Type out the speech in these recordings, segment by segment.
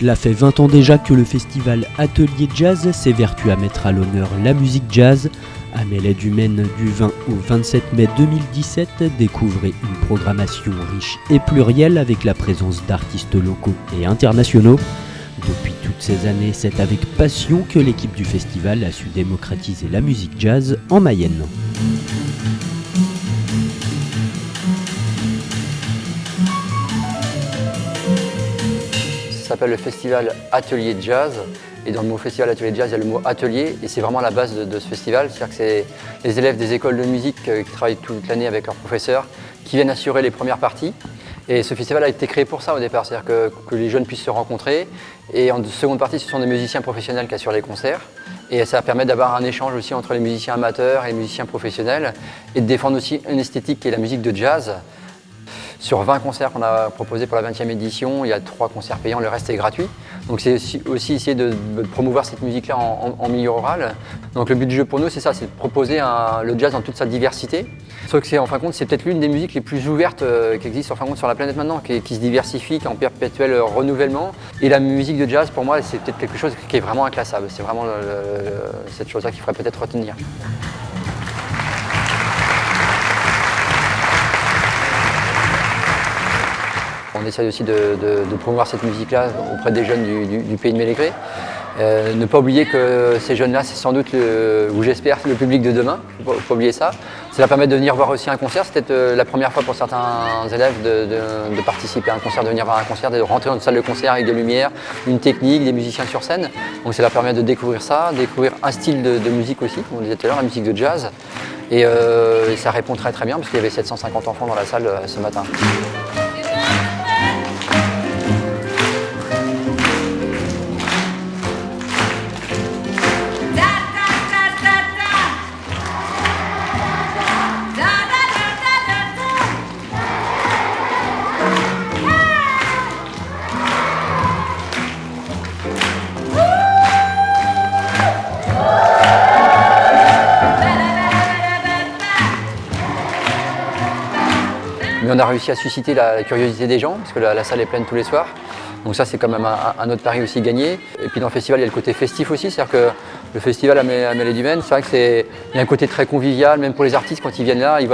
Cela fait 20 ans déjà que le festival Atelier Jazz s'évertue à mettre à l'honneur la musique jazz. À Melay-du-Maine du 20 au 27 mai 2017, découvrez une programmation riche et plurielle avec la présence d'artistes locaux et internationaux. Depuis toutes ces années, c'est avec passion que l'équipe du festival a su démocratiser la musique jazz en Mayenne. Ça s'appelle le festival Atelier Jazz. Et dans le mot festival Atelier Jazz, il y a le mot atelier et c'est vraiment la base de ce festival. C'est-à-dire que c'est les élèves des écoles de musique qui travaillent toute l'année avec leurs professeurs qui viennent assurer les premières parties. Et ce festival a été créé pour ça au départ, c'est-à-dire que les jeunes puissent se rencontrer. Et en seconde partie, ce sont des musiciens professionnels qui assurent les concerts. Et ça permet d'avoir un échange aussi entre les musiciens amateurs et les musiciens professionnels et de défendre aussi une esthétique qui est la musique de jazz. Sur 20 concerts qu'on a proposés pour la 20e édition, il y a 3 concerts payants, le reste est gratuit. Donc c'est aussi essayer de promouvoir cette musique-là en milieu rural. Donc le but du jeu pour nous, c'est ça, c'est de proposer le jazz dans toute sa diversité. Sauf que c'est, en fin de compte, c'est peut-être l'une des musiques les plus ouvertes qui existent en fin de compte sur la planète maintenant, qui se diversifie, qui est en perpétuel renouvellement. Et la musique de jazz, pour moi, c'est peut-être quelque chose qui est vraiment inclassable. C'est vraiment cette chose-là qu'il faudrait peut-être retenir. On essaie aussi de promouvoir cette musique-là auprès des jeunes du pays de Mélégré. Ne pas oublier que ces jeunes-là, c'est sans doute, ou j'espère, le public de demain. Il ne faut pas oublier ça. Ça leur permet de venir voir aussi un concert. C'est peut-être la première fois pour certains élèves de participer à un concert, de venir voir un concert, de rentrer dans une salle de concert avec des lumières, une technique, des musiciens sur scène. Donc ça leur permet de découvrir ça, découvrir un style de musique aussi, comme on disait tout à l'heure, la musique de jazz. Et ça répond très très bien parce qu'il y avait 750 enfants dans la salle ce matin. Mais on a réussi à susciter la curiosité des gens, parce que la salle est pleine tous les soirs. Donc ça, c'est quand même un autre pari aussi gagné. Et puis dans le festival, il y a le côté festif aussi, c'est-à-dire que le festival à Melay-du-Maine, c'est vrai qu'il y a un côté très convivial, même pour les artistes, quand ils viennent là, ils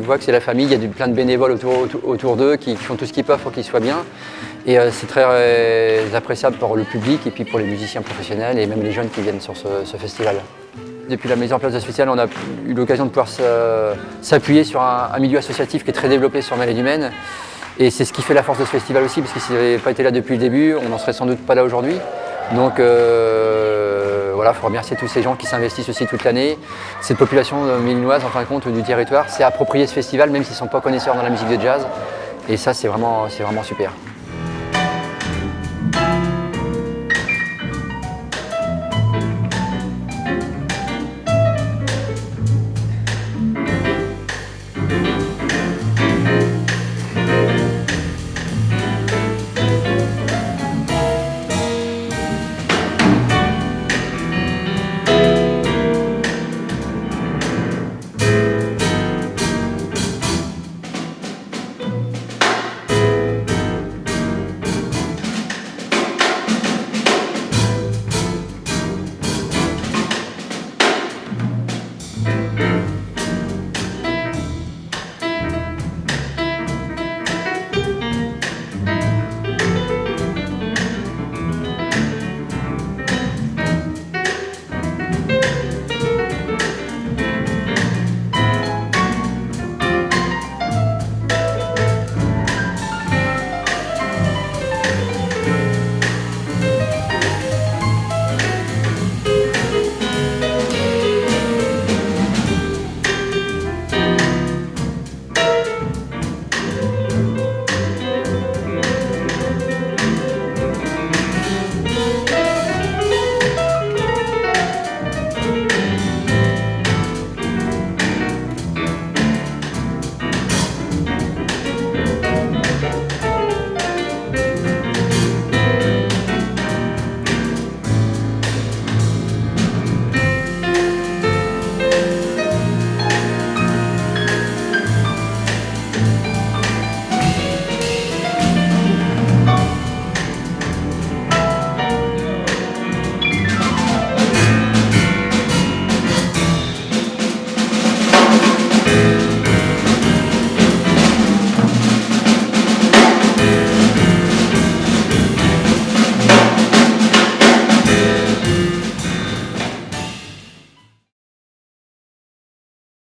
voient que c'est la famille, il y a plein de bénévoles autour d'eux qui font tout ce qu'ils peuvent pour qu'ils soient bien. Et c'est très appréciable pour le public et puis pour les musiciens professionnels et même les jeunes qui viennent sur ce festival. Depuis la mise en place de ce festival, on a eu l'occasion de pouvoir s'appuyer sur un milieu associatif qui est très développé sur Melay-du-Maine. Et c'est ce qui fait la force de ce festival aussi, parce que s'il n'avait pas été là depuis le début, on n'en serait sans doute pas là aujourd'hui. Donc voilà, il faut remercier tous ces gens qui s'investissent aussi toute l'année. Cette population méninoise, en fin de compte, du territoire, s'est approprié ce festival, même s'ils ne sont pas connaisseurs dans la musique de jazz. Et ça, c'est vraiment super.